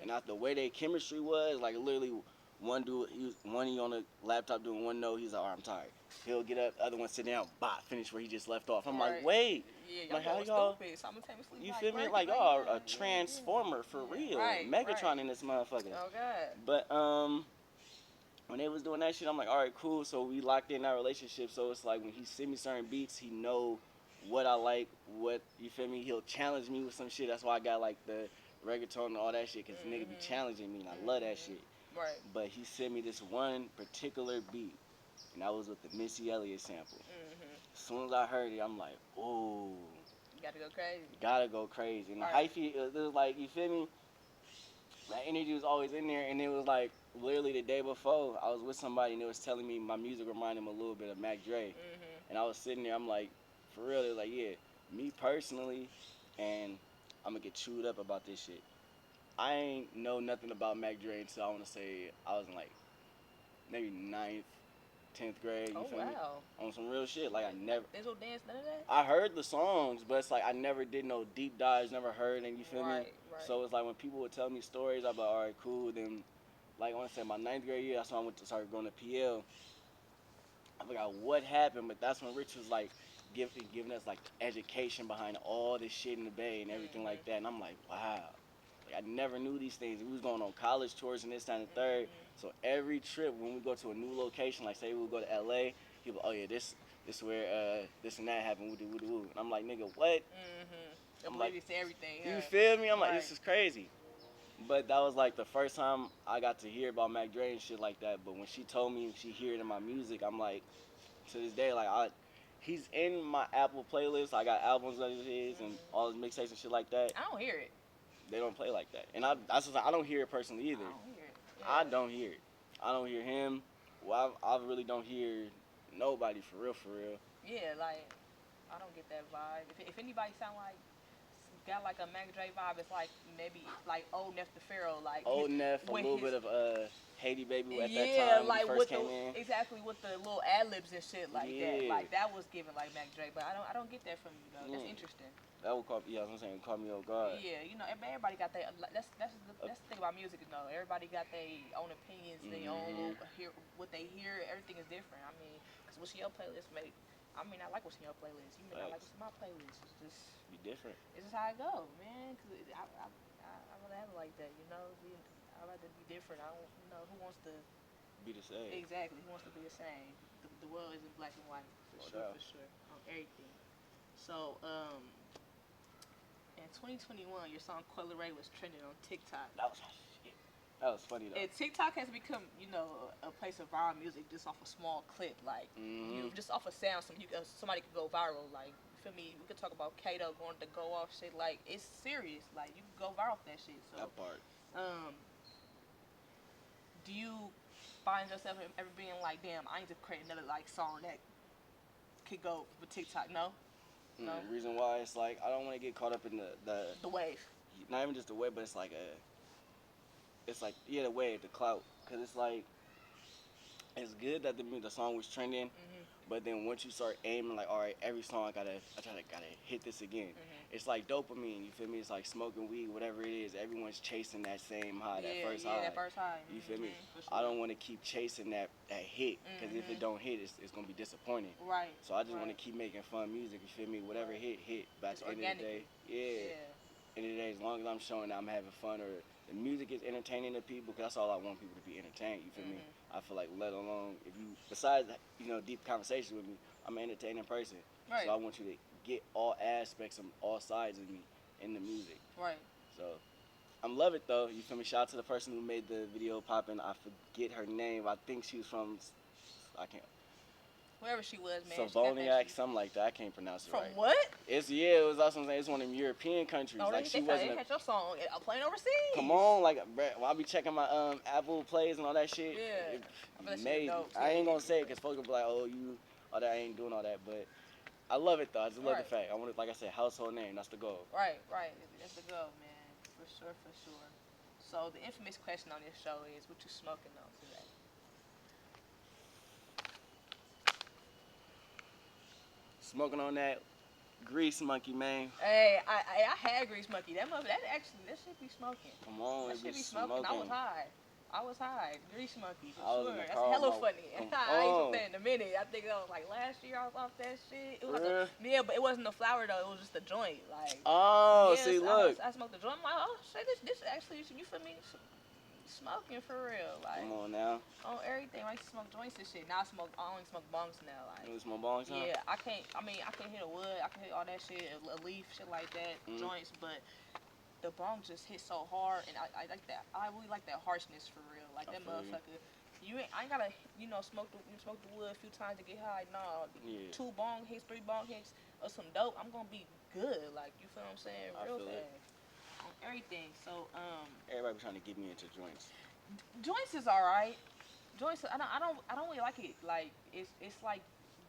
And the way their chemistry was, like, literally, one he on the laptop doing one note, he's like, I'm tired. He'll get up, the other one sit down, finish where he just left off. I'm like, wait. Yeah, like, how y'all, you feel me? Like, y'all are a transformer for real. Megatron in this motherfucker. Oh, God. But, when they was doing that shit, I'm like, all right, cool. So we locked in our relationship. So it's like when he send me certain beats, he know what I like, you feel me? He'll challenge me with some shit. That's why I got, like, the reggaeton and all that shit, because nigga be challenging me, and I love that shit. Right. But he sent me this one particular beat, and that was with the Missy Elliott sample. As soon as I heard it, I'm like, ooh. You gotta go crazy. Gotta go crazy. And the hyphy, it was like, you feel me? That energy was always in there, and it was like, literally the day before, I was with somebody, and they was telling me my music reminded them a little bit of Mac Dre. And I was sitting there, I'm like, for real, they was like, yeah, me personally, and I'm gonna get chewed up about this shit. I ain't know nothing about Mac Dre until I want to say I was in like maybe 9th, 10th grade. You feel me? On some real shit. Like I never. There's no dance, none of that. I heard the songs, but it's like I never did no deep dives, never heard, and you feel me? So it's like when people would tell me stories, I'd be like, all right, cool. Then, like I want to say my 9th grade year, that's when I went to start going to PL. I forgot what happened, but that's when Rich was like giving us like education behind all this shit in the Bay and everything like that. And I'm like, wow. I never knew these things. We was going on college tours and this, that, and the third. So every trip, when we go to a new location, like say we would go to LA, he would, oh yeah, this where this and that happened, woo woo. And I'm like, nigga, what? I'm like, to everything. You feel me? I'm like, this is crazy. But that was like the first time I got to hear about Mac Dre and shit like that. But when she told me she hear it in my music, I'm like, to this day, like he's in my Apple playlist. I got albums of his and all his mixtapes and shit like that. I don't hear it. They don't play like that. And I don't hear it personally either. I don't hear it. I don't hear him. Well, I really don't hear nobody for real. Yeah, like, I don't get that vibe. If anybody sound like, got like a Mac Dre vibe, it's like maybe like Old Neff the Pharaoh. Like Old Neff, a little bit of Haiti Baby at that time like when he first came in. Exactly, with the little ad-libs and shit like that. Like, that was given like Mac Dre, but I don't get that from you, though. That's interesting. That would call, I'm saying, call me off guard. Yeah, you know, everybody got their, that's the thing about music, you know. Everybody got their own opinions, their own, what they hear, everything is different. I mean, because what's in your playlist, mate? I mean, I like what's in your playlist. You may not like what's in my playlist. It's just... Be different. It's just how it go, man. Because I rather have it like that, you know? I'd rather be different. I don't, you know, who wants to be the same. Exactly. Who wants to be the same? The world isn't black and white. For sure, for sure. On everything. So, in 2021, your song Coil Ray was trending on TikTok. That was shit. That was funny though. And TikTok has become, a place of viral music just off a small clip. Like, you just off a sound, somebody could go viral. Like, you feel me? We could talk about Kato going to go off shit. Like, it's serious. Like, you can go viral off that shit. So, that part. Do you find yourself ever being like, damn, I need to create another like song that could go with TikTok? No. No. The reason why it's like I don't want to get caught up in the wave. Not even just the wave, but it's like the wave, the clout, because it's like it's good that the song was trending, but then once you start aiming like, all right, every song I gotta hit this again. It's like dopamine, you feel me? It's like smoking weed, whatever it is. Everyone's chasing that same high, that first high. That first high. You feel me? Sure. I don't want to keep chasing that hit, because if it don't hit, it's gonna be disappointing. Right. So I just want to keep making fun music. You feel me? Whatever hit. But at the end of the day, end of the day, as long as I'm showing that I'm having fun or the music is entertaining to people, because that's all I want people to be entertained. You feel me? I feel like, let alone if you, besides deep conversation with me, I'm an entertaining person. Right. So I want you to get all aspects and all sides of me in the music. Right. So I love it though. You feel me? Shout out to the person who made the video poppin'. I forget her name. I think she was from, wherever she was, man. Savoniac, something like that. I can't pronounce it right. From what? It was also saying it's one of them European countries. Oh, like they catch your song playing overseas. Come on, like I'll be checking my Apple plays and all that shit. Yeah. Maybe I ain't gonna say it because folks will be like, oh, I ain't doing all that, but I love it though. I just love the fact. I want it, like I said, household name. That's the goal. Right. That's the goal, man. For sure. So the infamous question on this show is, what you smoking on today? Smoking on that Grease Monkey, man. Hey, I had Grease Monkey. That should be smoking. Come on, that should be smoking. I was high. Grease Monkey, for sure. That's hella funny. I ain't gonna say in a minute. I think that was like last year I was off that shit. It was but it wasn't the flower though. It was just a joint. Like, see, look. I smoked the joint. I'm like, oh shit, this actually, you feel me? Smoking for real. Like, come on now. On everything. I used to smoke joints and shit. Now I only smoke bongs now. Like, you smoke bongs now? Yeah, I can hit a wood. I can hit all that shit, a leaf, shit like that, joints, but the bong just hit so hard, and I like that. I really like that harshness for real. Like that motherfucker. I ain't gotta smoke the wood a few times to get high. No, 2 bong hits, 3 bong hits, or some dope. I'm gonna be good. Like, you feel what I'm saying? Real fast. On everything. So everybody be trying to get me into joints. Joints is alright. Joints, I don't really like it. Like, it's like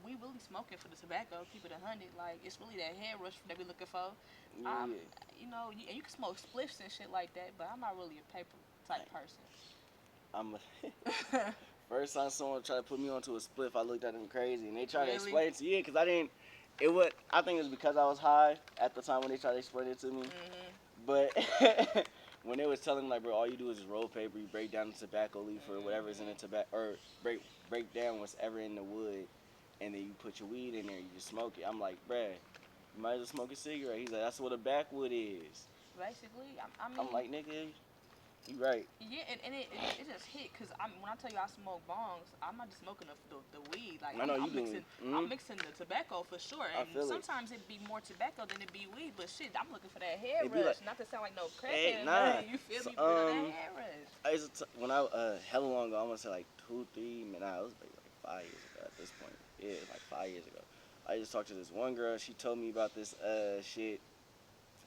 we really smoking for the tobacco, keep it 100. Like, it's really that head rush that we looking for. And you can smoke spliffs and shit like that, but I'm not really a paper type person. First time someone tried to put me onto a spliff, I looked at them crazy, and they tried to explain it to you, because I think it was because I was high at the time when they tried to explain it to me. But when they was telling me, like, bro, all you do is just roll paper, you break down the tobacco leaf or whatever's in the tobacco, or break down whatever in the wood, and then you put your weed in there, you just smoke it. I'm like, bruh, you might as well smoke a cigarette. He's like, that's what a backwood is. Basically, I'm like, nigga, you right. Yeah, and it just hit, because when I tell you I smoke bongs, I'm not just smoking the weed. Like, I know I'm mixing the tobacco for sure. And sometimes it'd be more tobacco than it'd be weed, but shit, I'm looking for that head rush. Like, not to sound like no crackhead, you feel me? But that head rush. When I hella long ago, I want to say like 2, 3, it was like 5 years ago at this point. Yeah, it was like 5 years ago. I just talked to this one girl. She told me about this shit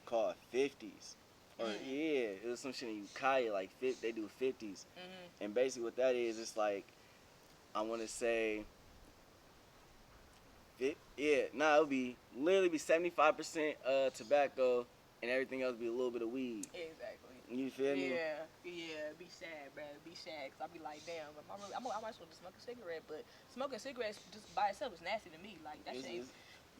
called 50s. Or it was some shit in Ukiah, like they do 50s. And basically what that is, it's like, I want to say, it would be literally 75% tobacco and everything else be a little bit of weed. Exactly. You feel me? Yeah, be sad, bro. Be sad, because I be like, damn, I might as well just smoke a cigarette, but smoking cigarettes just by itself is nasty to me. Like, that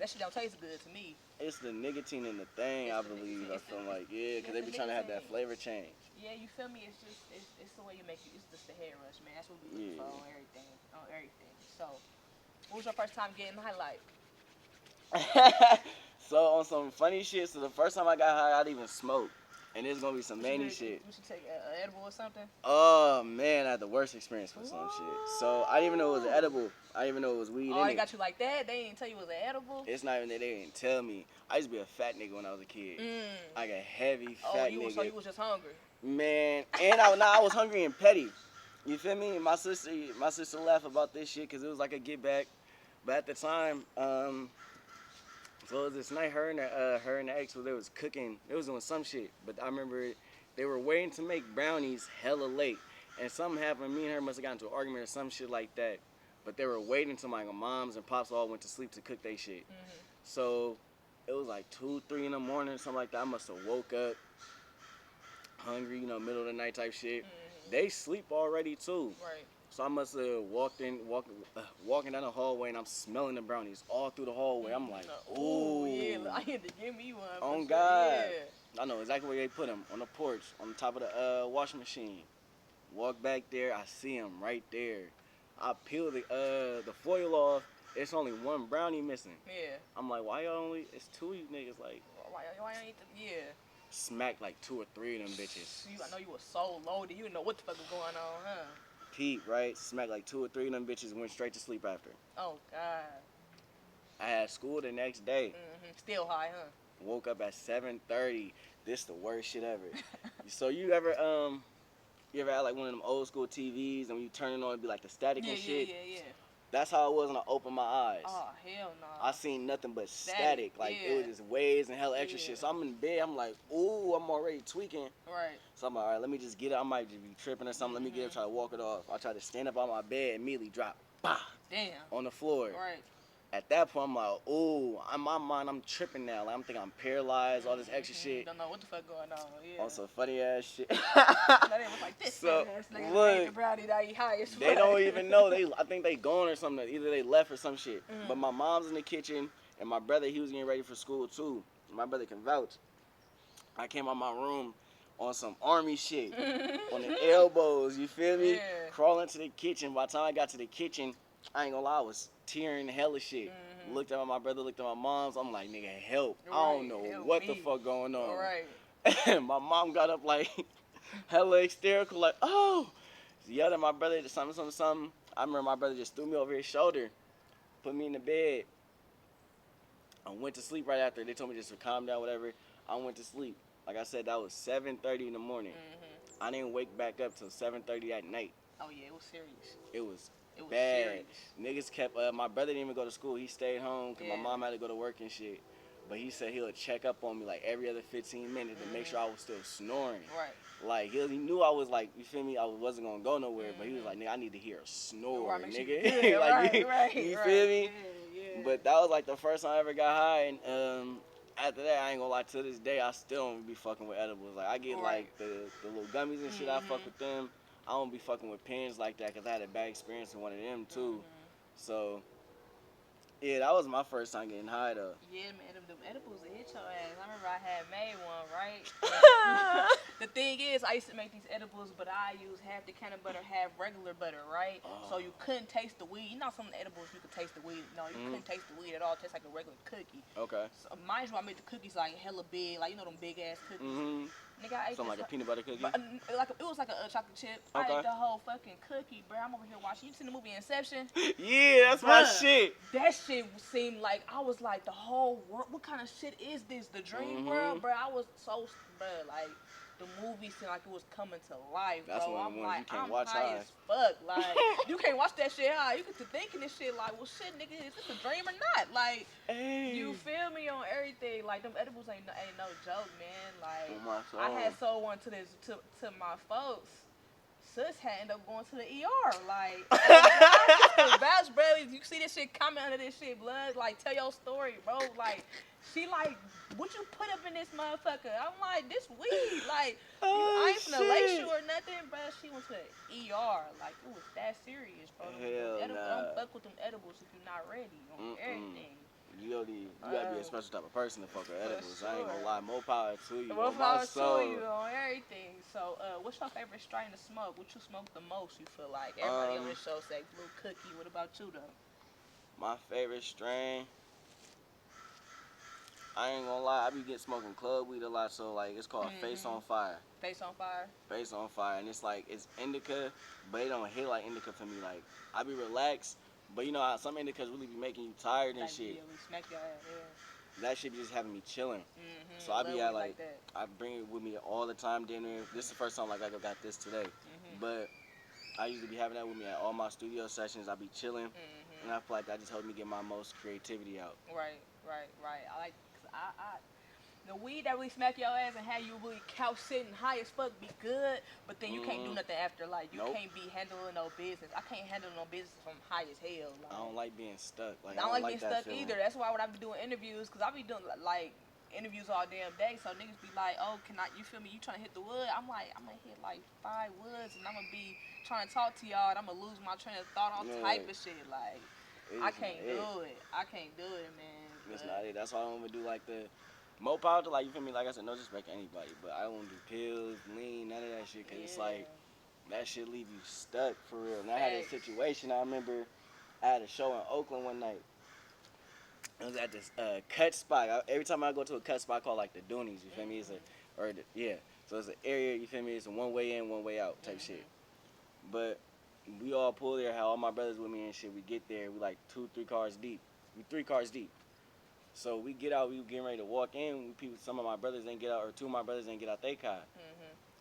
shit don't taste good to me. It's the nicotine in the thing, I believe. I feel like, because they be trying to have that flavor change. Yeah, you feel me? It's just, it's the way you make it. It's just the head rush, man. That's what we look for on everything. So, what was your first time getting high life? So, on some funny shit, so the first time I got high, I didn't even smoke. And there's gonna be some many shit. You should take an edible or something? Oh man, I had the worst experience with some shit. So I didn't even know it was an edible. I didn't even know it was weed. Oh, they got you like that? They didn't tell you it was an edible? It's not even that they didn't tell me. I used to be a fat nigga when I was a kid. Like a heavy fat nigga. So you was just hungry? Man, and I was hungry and petty. You feel me? My sister laughed about this shit because it was like a get back. But at the time, so it was this night, her and the ex, they was cooking. They was doing some shit. But I remember they were waiting to make brownies hella late. And something happened. Me and her must have gotten into an argument or some shit like that. But they were waiting until my moms and pops all went to sleep to cook their shit. So it was like 2, 3 in the morning, something like that. I must have woke up hungry, you know, middle of the night type shit. They sleep already too. Right. So I must have walking down the hallway, and I'm smelling the brownies all through the hallway. I'm like, ooh. Yeah, I had to give me one. Oh, God. Yeah. I know exactly where they put them, on the porch, on the top of the washing machine. Walk back there, I see them right there. I peel the foil off. It's only one brownie missing. Yeah. I'm like, why y'all only? It's 2 of you niggas. Like, why y'all ain't? Yeah. Smacked like 2 or 3 of them bitches. I know you was so loaded. You didn't know what the fuck was going on, huh? Pete, right? Smacked like 2 or 3 of them bitches and went straight to sleep after. Oh, God. I had school the next day. Still high, huh? Woke up at 7:30. This the worst shit ever. So you ever had like one of them old school TVs and when you turn it on it'd be like the static and shit? Yeah. That's how it was when I opened my eyes. Oh, hell no. I seen nothing but static. Like, it was just waves and hella extra shit. So I'm in bed. I'm like, ooh, I'm already tweaking. Right. So I'm like, all right, let me just get it. I might just be tripping or something. Let me get up, try to walk it off. I try to stand up on my bed, immediately drop, bah, damn, on the floor. Right. At that point, I'm like, ooh, in my mind, I'm tripping now. Like, I'm thinking I'm paralyzed, all this extra shit. Don't know what the fuck going on. Yeah. On some funny ass shit. That was like this. So, look, they don't even know. I think they gone or something. Either they left or some shit. But my mom's in the kitchen, and my brother, he was getting ready for school too. My brother can vouch. I came out my room on some army shit, on the elbows. You feel me? Yeah. Crawling to the kitchen. By the time I got to the kitchen, I ain't gonna lie, I was tearing hella shit. Looked at my brother, looked at my mom's. I'm like, nigga, help. Right. I don't know what the fuck going on. Right. My mom got up like hella hysterical, like, oh. She yelled at my brother, something. I remember my brother just threw me over his shoulder, put me in the bed. I went to sleep right after. They told me just to calm down, whatever. I went to sleep. Like I said, that was 7:30 in the morning. I didn't wake back up till 7:30 at night. Oh yeah, it was serious. It was bad. Serious. Niggas kept, my brother didn't even go to school. He stayed home because my mom had to go to work and shit. But he said he would check up on me like every other 15 minutes to make sure I was still snoring. Right. Like, he knew I was like, you feel me, I wasn't going to go nowhere. But he was like, nigga, I need to hear a snore, nigga. Like, you feel me? Yeah. But that was like the first time I ever got high. And after that, I ain't gonna lie, to this day, I still don't be fucking with edibles. Like, I get like the little gummies and shit, I fuck with them. I don't be fucking with pens like that because I had a bad experience with one of them too. So, yeah, that was my first time getting high though. Yeah, man, them edibles will hit your ass. I remember I had made one, right? The thing is, I used to make these edibles, but I use half the can of butter, half regular butter, right? So you couldn't taste the weed. You know some edibles you could taste the weed. No, you couldn't taste the weed at all. It tastes like a regular cookie. Okay. So mind you, I made the cookies like hella big, like, you know them big ass cookies. Nigga, I ate something like a peanut butter cookie? It was like a chocolate chip. Okay. I ate the whole fucking cookie, bro. I'm over here watching. You seen the movie Inception? Yeah, that's my shit. That shit seemed like, I was like, the whole world, what kind of shit is this? The dream world, bro? I was so, bro, like, the movie seemed like it was coming to life, bro. That's one of the ones you can't watch high as fuck. Like, you can't watch that shit high. You get to thinking this shit like, well, shit, nigga, is this a dream or not? Like, you feel me on everything. Like, them edibles ain't no joke, man. Like, I had sold one to my folks. Sis had ended up going to the ER. Like, vouch, bro. You see this shit, comment under this shit, blood. Like, tell your story, bro. Like, she like, what you put up in this motherfucker? I'm like, this weed. Like, I ain't finna lace you or nothing, bro. She went to the ER. Like, it was that serious, bro. Don't fuck with them edibles if you're not ready on everything. You gotta be a special type of person to fuck with edibles. Sure. I ain't gonna lie, more power to you. More power to you on everything. So, what's your favorite strain to smoke? What you smoke the most, you feel like? Everybody on this show say Blue Cookie. What about you, though? My favorite strain? I ain't gonna lie, I be getting smoking club weed a lot, so like it's called Face on Fire. Face on Fire. Face on Fire, and it's like it's indica, but it don't hit like indica for me. Like I be relaxed, but you know how some indicas really be making you tired and Like, shit. yeah, we smack your ass. Yeah. That shit be just having me chilling. So I be at like I bring it with me all the time. Dinner. This is the first time like I got this today, but I usually be having that with me at all my studio sessions. I be chilling, and I feel like that just helped me get my most creativity out. Right. I like, cause the weed that really smack your ass and have you really couch sitting high as fuck be good, but then you can't do nothing after. Like you can't be handling no business. I can't handle no business from high as hell. Like, I don't like being stuck. Like I don't like being stuck feeling. either. That's why when I be doing interviews, cause I be doing like interviews all damn day. So niggas be like, oh, can I? You feel me? You trying to hit the wood? I'm like, I'm gonna hit like 5 woods, and I'm gonna be trying to talk to y'all, and I'm gonna lose my train of thought on type of shit. Like I can't do it. I can't do it, man. It's not it. That's why I don't even do like the more power to, like, you feel me? Like I said, no disrespect to anybody, but I don't do pills, lean, none of that shit, because it's like, that shit leave you stuck for real. And I had a situation, I remember I had a show in Oakland one night. It was at this cut spot. Every time I go to a cut spot called like the Doonies, you feel me? It's so it's an area, you feel me? It's a one way in, one way out type shit. But we all pull there, had all my brothers with me and shit. We get there, we like 2-3 cars deep. We 3 cars deep. So we get out, we getting ready to walk in. Some of my brothers didn't get out, or 2 of my brothers didn't get out their car.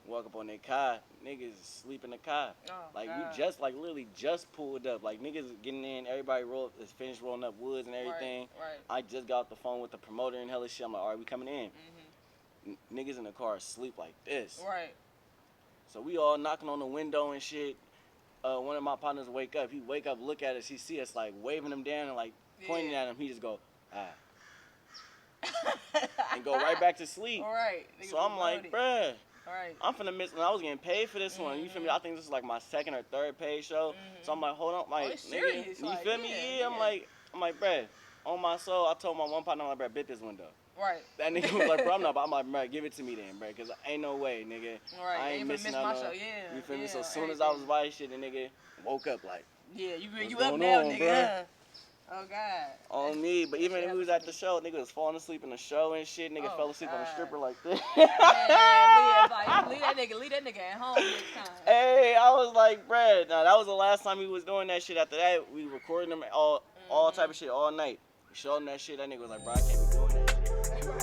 Walk up on their car, niggas sleep in the car. We just, like, literally just pulled up. Like, niggas getting in, everybody is finished rolling up woods and everything. I just got off the phone with the promoter and hella shit. I'm like, all right, we coming in. Niggas in the car sleep like this. So we all knocking on the window and shit. One of my partners wake up. He wake up, look at us. He see us, like, waving him down and, like, pointing at him. He just go, and go right back to sleep. So I'm like, bruh, I'm finna miss, and I was getting paid for this one. You feel me? I think this is like my 2nd or 3rd paid show. So I'm like, hold on, like, nigga, you feel me? Yeah, I'm like, bruh, on my soul, I told my one partner, I'm like, bruh, bit this window. That nigga was like, bro, I'm not, but I'm like, bruh, give it to me then, bruh, because ain't no way, nigga. I ain't missing out on, you feel me? So as soon as I was buying shit, the nigga woke up like, you up now, nigga. Oh, God. On me, but even if we was at the show, nigga was falling asleep in the show and shit. Nigga fell asleep on a stripper like this. Man, leave that nigga at home this time. Hey, I was like, bruh, nah, that was the last time we was doing that shit. After that, we recording them all type of shit all night. We showed him that shit. That nigga was like, bro, I can't be doing that shit.